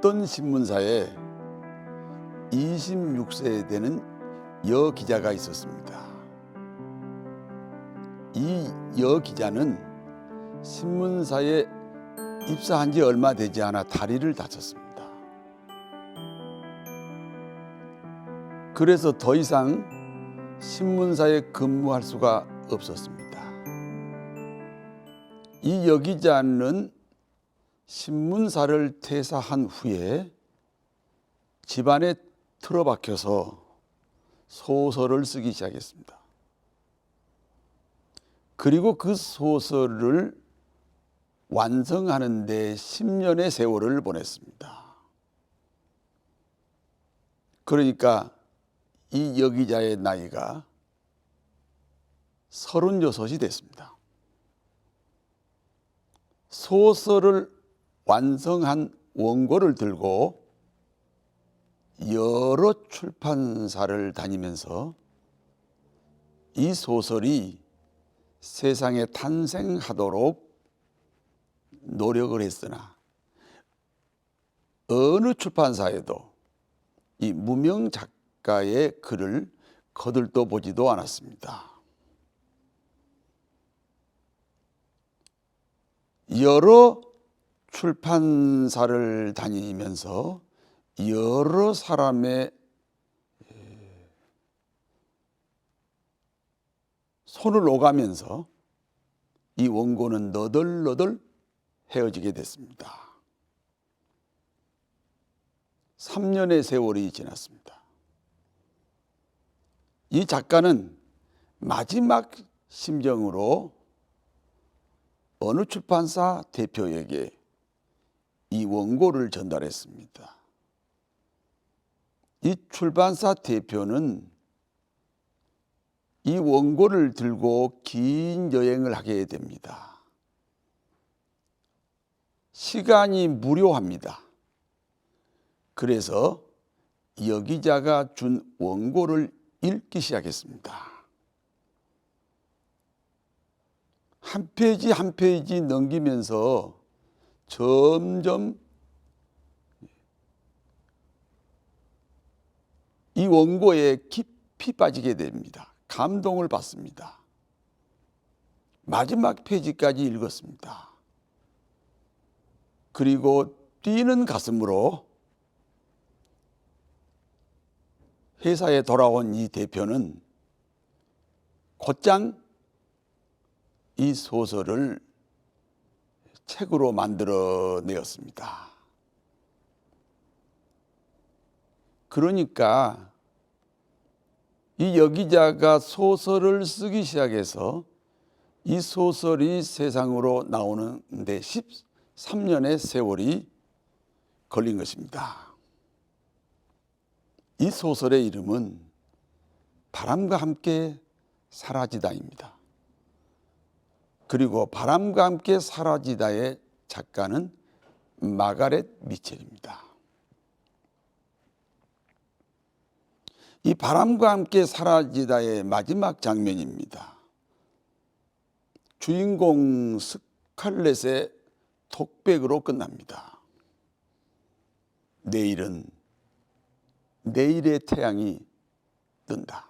어떤 신문사에 26세 되는 여기자가 있었습니다. 이 여기자는 신문사에 입사한 지 얼마 되지 않아 다리를 다쳤습니다. 그래서 더 이상 신문사에 근무할 수가 없었습니다. 이 여기자는 신문사를 퇴사한 후에 집안에 틀어박혀서 소설을 쓰기 시작했습니다. 그리고 그 소설을 완성하는 데 10년의 세월을 보냈습니다. 그러니까 이 여기자의 나이가 36이 됐습니다. 소설을 완성한 원고를 들고 여러 출판사를 다니면서 이 소설이 세상에 탄생하도록 노력을 했으나 어느 출판사에도 이 무명 작가의 글을 거들떠 보지도 않았습니다. 여러 출판사를 다니면서 여러 사람의 손을 오가면서 이 원고는 너덜너덜 헤어지게 됐습니다. 3년의 세월이 지났습니다. 이 작가는 마지막 심정으로 어느 출판사 대표에게 이 원고를 전달했습니다. 이 출판사 대표는 이 원고를 들고 긴 여행을 하게 됩니다. 시간이 무료합니다. 그래서 여기자가 준 원고를 읽기 시작했습니다. 한 페이지 한 페이지 넘기면서 점점 이 원고에 깊이 빠지게 됩니다. 감동을 받습니다. 마지막 페이지까지 읽었습니다. 그리고 뛰는 가슴으로 회사에 돌아온 이 대표는 곧장 이 소설을 책으로 만들어내었습니다. 그러니까 이 여기자가 소설을 쓰기 시작해서 이 소설이 세상으로 나오는데 13년의 세월이 걸린 것입니다. 이 소설의 이름은 바람과 함께 사라지다입니다. 그리고 바람과 함께 사라지다의 작가는 마가렛 미첼입니다. 이 바람과 함께 사라지다의 마지막 장면입니다. 주인공 스칼렛의 톡백으로 끝납니다. 내일은 내일의 태양이 뜬다.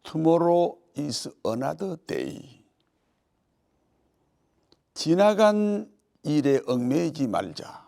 Tomorrow is another day. 지나간 일에 얽매이지 말자.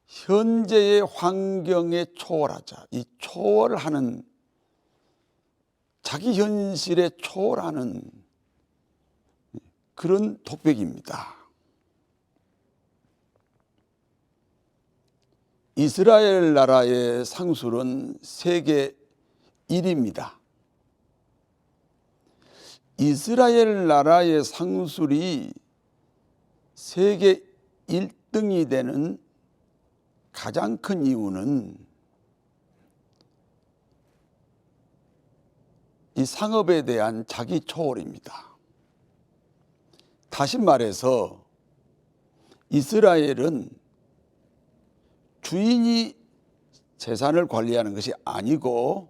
현재의 환경에 초월하자. 이 초월하는, 자기 현실에 초월하는 그런 톡백입니다. 이스라엘 나라의 상술은 세계 1위입니다. 이스라엘 나라의 상술이 세계 1등이 되는 가장 큰 이유는 이 상업에 대한 자기 초월입니다. 다시 말해서 이스라엘은 주인이 재산을 관리하는 것이 아니고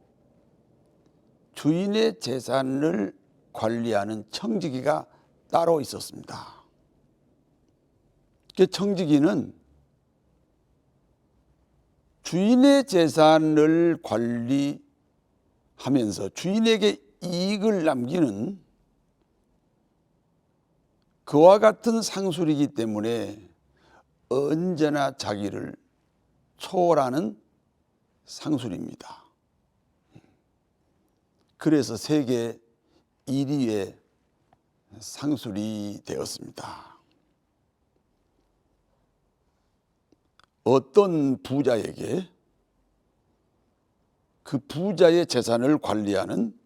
주인의 재산을 관리하는 청지기가 따로 있었습니다. 그 청지기는 주인의 재산을 관리하면서 주인에게 이익을 남기는 그와 같은 상술이기 때문에 언제나 자기를 초월하는 상술입니다. 그래서 세계 1위의 상술이 되었습니다. 어떤 부자에게 그 부자의 재산을 관리하는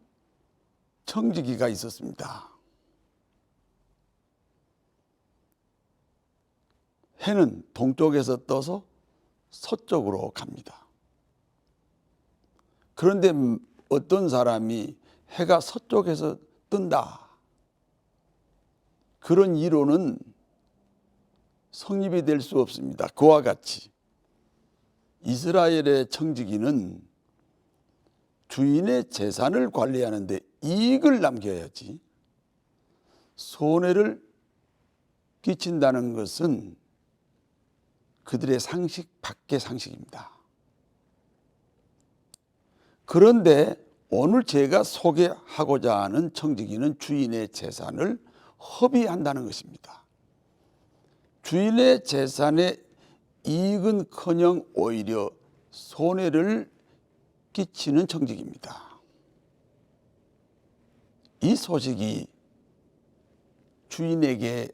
청지기가 있었습니다. 해는 동쪽에서 떠서 서쪽으로 갑니다. 그런데 어떤 사람이 해가 서쪽에서 뜬다, 그런 이론은 성립이 될 수 없습니다. 그와 같이 이스라엘의 청지기는 주인의 재산을 관리하는데 이익을 남겨야지 손해를 끼친다는 것은 그들의 상식 밖의 상식입니다. 그런데 오늘 제가 소개하고자 하는 청지기는 주인의 재산을 허비한다는 것입니다. 주인의 재산에 이익은커녕 오히려 손해를 끼치는 청지기입니다. 이 소식이 주인에게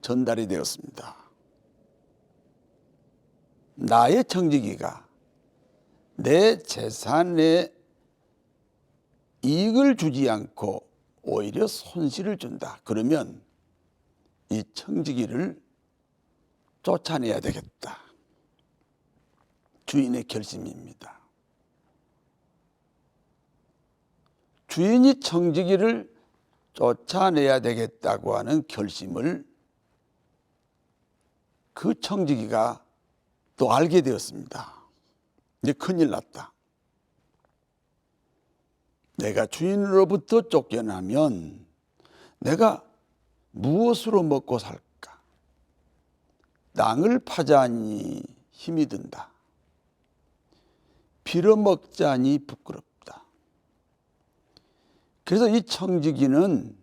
전달이 되었습니다. 나의 청지기가 내 재산에 이익을 주지 않고 오히려 손실을 준다. 그러면 이 청지기를 쫓아내야 되겠다. 주인의 결심입니다. 주인이 청지기를 쫓아내야 되겠다고 하는 결심을 그 청지기가 또 알게 되었습니다. 이제 큰일 났다. 내가 주인으로부터 쫓겨나면 내가 무엇으로 먹고 살까? 땅을 파자니 힘이 든다. 빌어먹자니 부끄럽다. 그래서 이 청지기는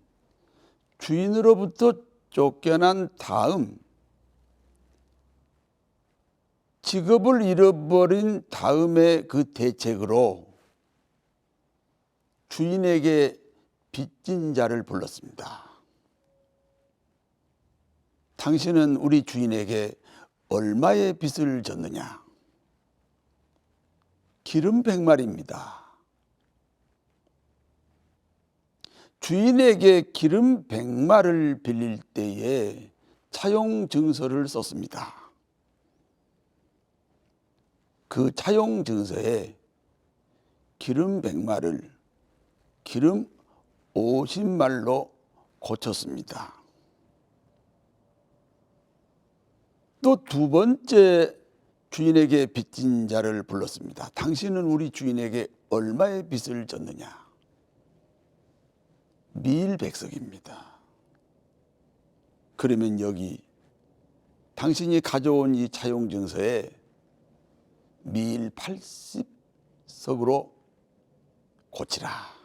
주인으로부터 쫓겨난 다음, 직업을 잃어버린 다음에 그 대책으로 주인에게 빚진 자를 불렀습니다. 당신은 우리 주인에게 얼마의 빚을 졌느냐? 기름 100마리입니다. 주인에게 기름 100마리를 빌릴 때에 차용 증서를 썼습니다. 그 차용 증서에 기름 100마리를 기름 50말로 고쳤습니다. 또 두 번째 주인에게 빚진 자를 불렀습니다. 당신은 우리 주인에게 얼마의 빚을 졌느냐? 밀 100석입니다. 그러면 여기 당신이 가져온 이 차용 증서에 밀 80석으로 고치라.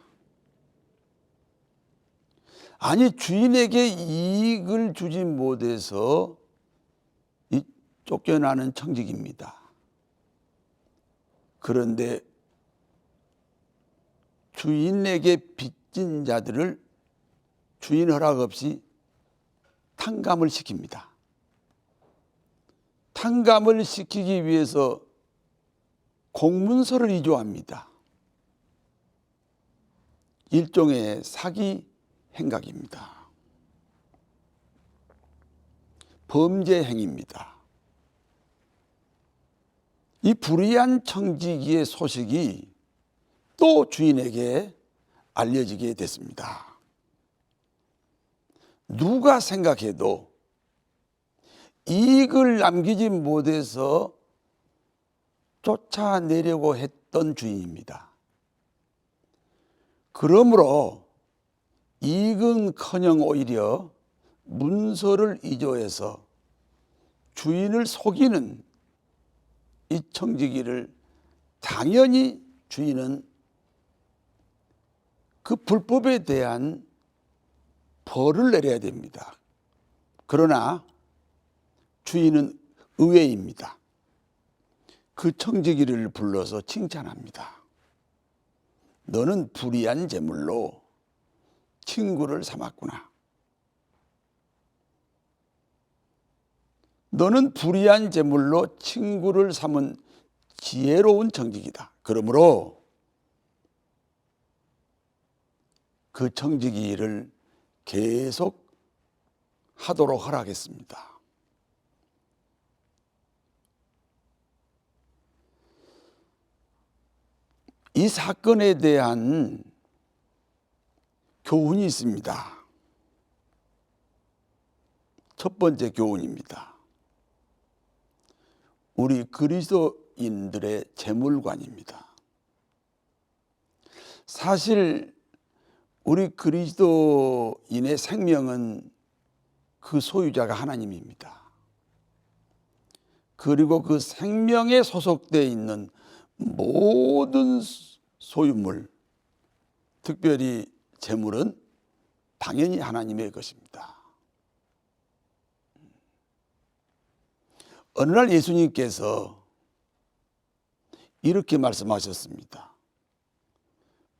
아니, 주인에게 이익을 주지 못해서 이 쫓겨나는 청지기입니다. 그런데 주인에게 빚진 자들을 주인 허락 없이 탕감을 시킵니다. 탕감을 시키기 위해서 공문서를 위조합니다. 일종의 사기 행각입니다. 범죄 행위입니다. 이 불의한 청지기의 소식이 또 주인에게 알려지게 됐습니다. 누가 생각해도 이익을 남기지 못해서 쫓아내려고 했던 주인입니다. 그러므로 이익은커녕 오히려 문서를 위조해서 주인을 속이는 이 청지기를 당연히 주인은 그 불법에 대한 벌을 내려야 됩니다. 그러나 주인은 의외입니다. 그 청지기를 불러서 칭찬합니다. 너는 불의한 제물로 친구를 삼았구나. 너는 불의한 제물로 친구를 삼은 지혜로운 청지기다. 그러므로 그 청지기를 계속 하도록 허락했습니다. 이 사건에 대한 교훈이 있습니다. 첫 번째 교훈입니다. 우리 그리스도인들의 재물관입니다. 사실 우리 그리스도인의 생명은 그 소유자가 하나님입니다. 그리고 그 생명에 소속되어 있는 모든 소유물, 특별히 재물은 당연히 하나님의 것입니다. 어느 날 예수님께서 이렇게 말씀하셨습니다.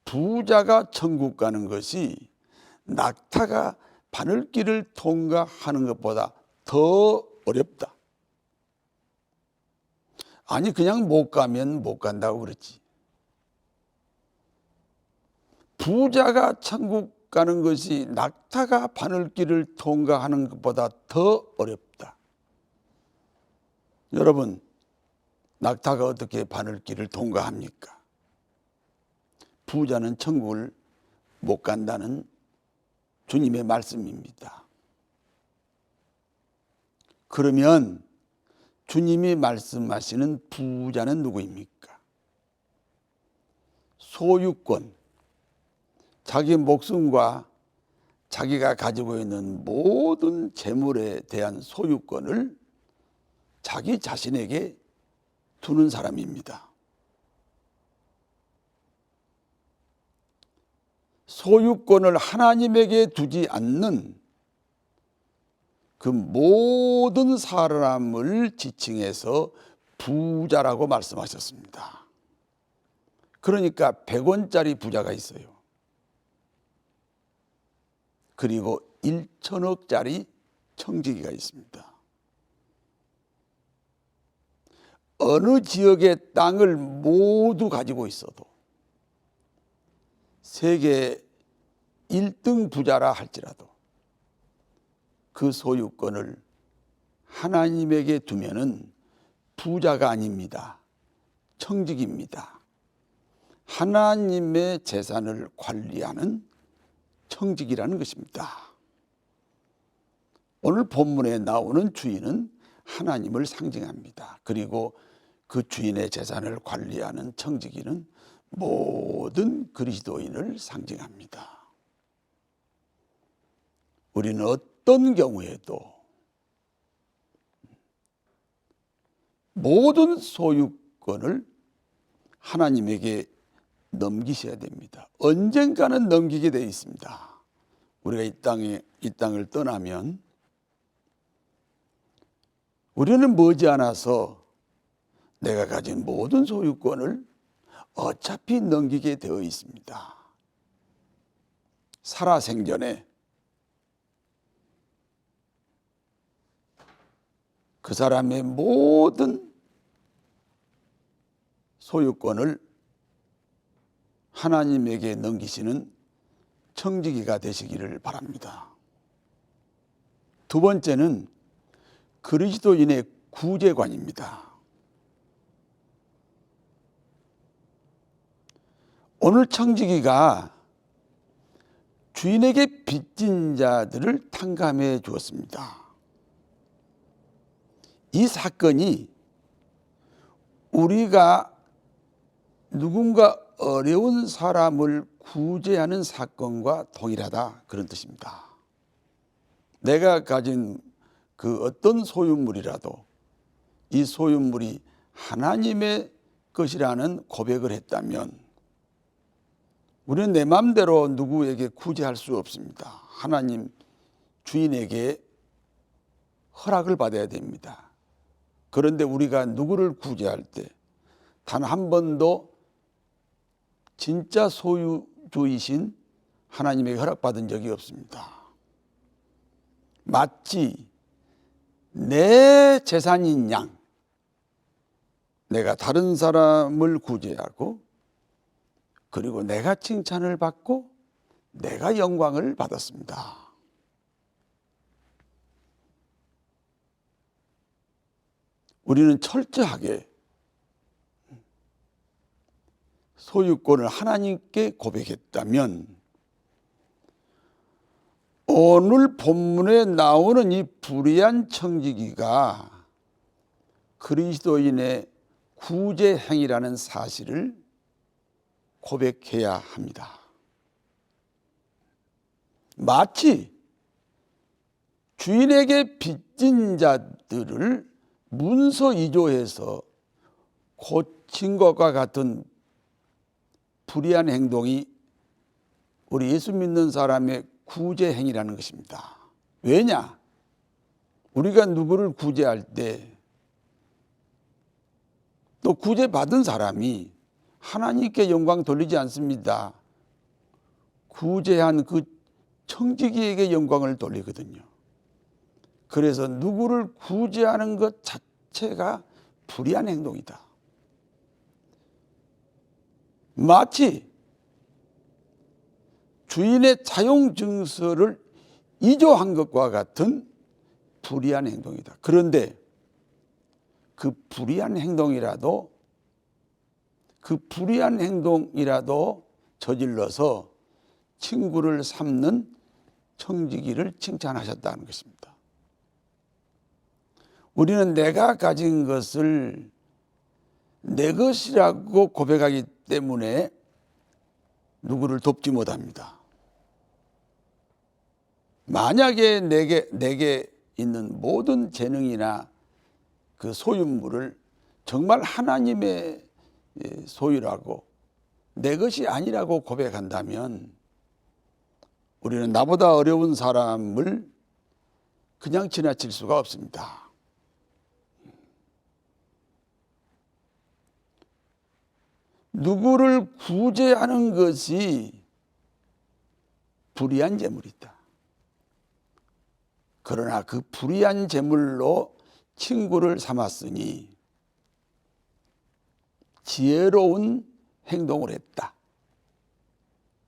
부자가 천국 가는 것이 낙타가 바늘길을 통과하는 것보다 더 어렵다. 아니, 그냥 못 가면 못 간다고 그랬지. 부자가 천국 가는 것이 낙타가 바늘길을 통과하는 것보다 더 어렵다. 여러분, 낙타가 어떻게 바늘길을 통과합니까? 부자는 천국을 못 간다는 주님의 말씀입니다. 그러면 주님이 말씀하시는 부자는 누구입니까? 소유권, 자기 목숨과 자기가 가지고 있는 모든 재물에 대한 소유권을 자기 자신에게 두는 사람입니다. 소유권을 하나님에게 두지 않는 그 모든 사람을 지칭해서 부자라고 말씀하셨습니다. 그러니까 100원짜리 부자가 있어요. 그리고 1천억짜리 청지기가 있습니다. 어느 지역의 땅을 모두 가지고 있어도 세계 1등 부자라 할지라도 그 소유권을 하나님에게 두면은 부자가 아닙니다. 청지기입니다. 하나님의 재산을 관리하는 청지기라는 것입니다. 오늘 본문에 나오는 주인은 하나님을 상징합니다. 그리고 그 주인의 재산을 관리하는 청지기는 모든 그리스도인을 상징합니다. 우리는 어떤 경우에도 모든 소유권을 하나님에게 넘기셔야 됩니다. 언젠가는 넘기게 되어 있습니다. 우리가 이 땅을 떠나면 우리는 머지않아서 내가 가진 모든 소유권을 어차피 넘기게 되어 있습니다. 살아생전에 그 사람의 모든 소유권을 하나님에게 넘기시는 청지기가 되시기를 바랍니다. 두 번째는 그리스도인의 구제관입니다. 오늘 청지기가 주인에게 빚진 자들을 탕감해 주었습니다. 이 사건이 우리가 누군가 어려운 사람을 구제하는 사건과 동일하다, 그런 뜻입니다. 내가 가진 그 어떤 소유물이라도 이 소유물이 하나님의 것이라는 고백을 했다면 우리는 내 마음대로 누구에게 구제할 수 없습니다. 하나님 주인에게 허락을 받아야 됩니다. 그런데 우리가 누구를 구제할 때 단 한 번도 진짜 소유주이신 하나님에게 허락받은 적이 없습니다. 마치 내 재산인 양 내가 다른 사람을 구제하고 그리고 내가 칭찬을 받고 내가 영광을 받았습니다. 우리는 철저하게 소유권을 하나님께 고백했다면 오늘 본문에 나오는 이 불의한 청지기가 그리스도인의 구제 행위라는 사실을 고백해야 합니다. 마치 주인에게 빚진 자들을 문서 위조해서 고친 것과 같은 불의한 행동이 우리 예수 믿는 사람의 구제 행위라는 것입니다. 왜냐? 우리가 누구를 구제할 때 또 구제받은 사람이 하나님께 영광 돌리지 않습니다. 구제한 그 청지기에게 영광을 돌리거든요. 그래서 누구를 구제하는 것 자체가 불의한 행동이다. 마치 주인의 차용 증서를 위조한 것과 같은 불의한 행동이다. 그런데 그 불의한 행동이라도 저질러서 친구를 삼는 청지기를 칭찬하셨다는 것입니다. 우리는 내가 가진 것을 내 것이라고 고백하기 때문에 누구를 돕지 못합니다. 만약에 내게 있는 모든 재능이나 그 소유물을 정말 하나님의 소유라고 내 것이 아니라고 고백한다면 우리는 나보다 어려운 사람을 그냥 지나칠 수가 없습니다. 누구를 구제하는 것이 불의한 재물이다. 그러나 그 불의한 재물로 친구를 삼았으니 지혜로운 행동을 했다.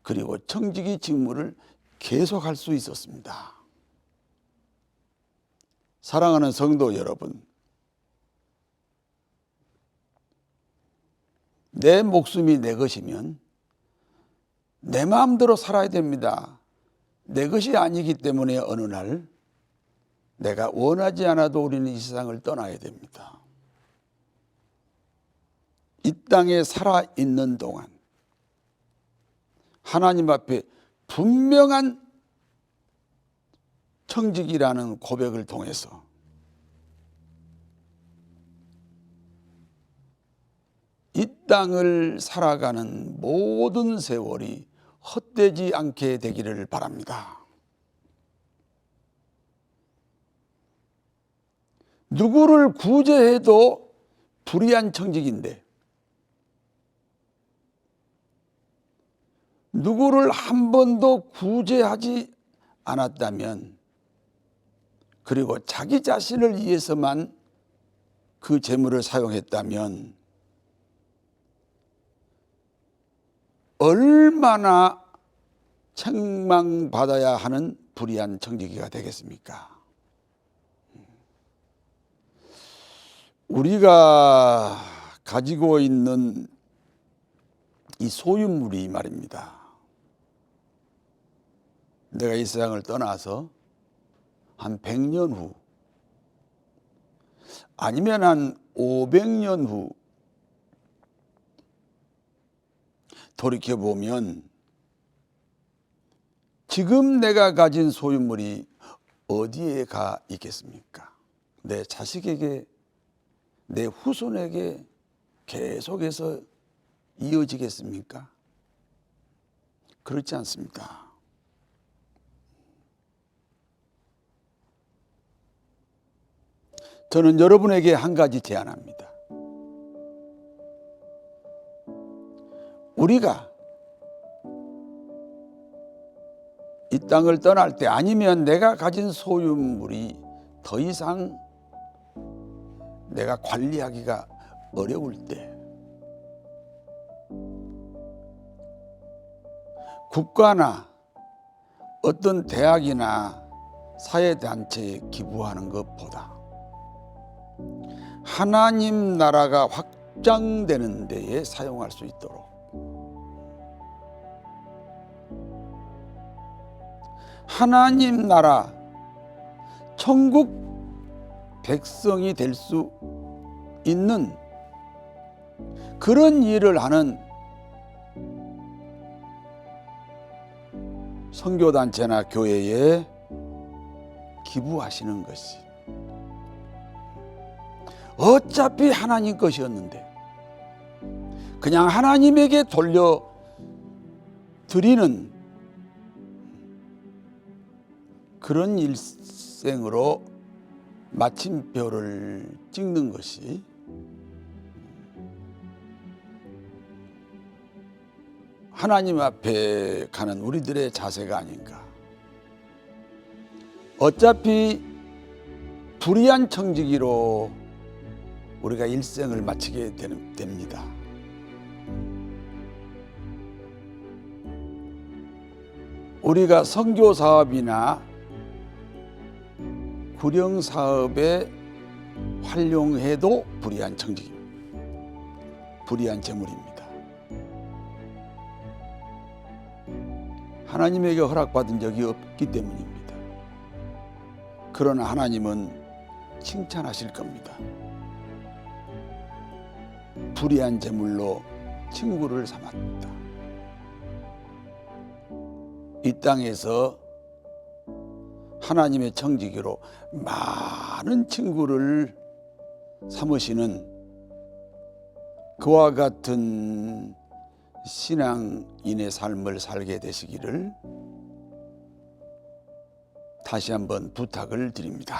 그리고 청지기 직무를 계속할 수 있었습니다. 사랑하는 성도 여러분, 내 목숨이 내 것이면 내 마음대로 살아야 됩니다. 내 것이 아니기 때문에 어느 날 내가 원하지 않아도 우리는 이 세상을 떠나야 됩니다. 이 땅에 살아있는 동안 하나님 앞에 분명한 청지기라는 고백을 통해서 이 땅을 살아가는 모든 세월이 헛되지 않게 되기를 바랍니다. 누구를 구제해도 불의한 청지기인데 누구를 한 번도 구제하지 않았다면 그리고 자기 자신을 위해서만 그 재물을 사용했다면 얼마나 책망받아야 하는 불의한 청지기가 되겠습니까? 우리가 가지고 있는 이 소유물이 말입니다. 내가 이 세상을 떠나서 한 100년 후 아니면 한 500년 후 돌이켜보면 지금 내가 가진 소유물이 어디에 가 있겠습니까? 내 자식에게 내 후손에게 계속해서 이어지겠습니까? 그렇지 않습니다. 저는 여러분에게 한 가지 제안합니다. 우리가 이 땅을 떠날 때, 아니면 내가 가진 소유물이 더 이상 내가 관리하기가 어려울 때, 국가나 어떤 대학이나 사회단체에 기부하는 것보다 하나님 나라가 확장되는 데에 사용할 수 있도록, 하나님 나라 천국 백성이 될 수 있는 그런 일을 하는 선교단체나 교회에 기부하시는 것이, 어차피 하나님 것이었는데 그냥 하나님에게 돌려드리는 그런 일생으로 마침표를 찍는 것이 하나님 앞에 가는 우리들의 자세가 아닌가. 어차피 불의한 청지기로 우리가 일생을 마치게 됩니다. 우리가 선교 사업이나 구령 사업에 활용해도 불의한 청지기입니다. 불의한 재물입니다. 하나님에게 허락받은 적이 없기 때문입니다. 그러나 하나님은 칭찬하실 겁니다. 불의한 재물로 친구를 삼았다. 이 땅에서 하나님의 청지기로 많은 친구를 삼으시는 그와 같은 신앙인의 삶을 살게 되시기를 다시 한번 부탁을 드립니다.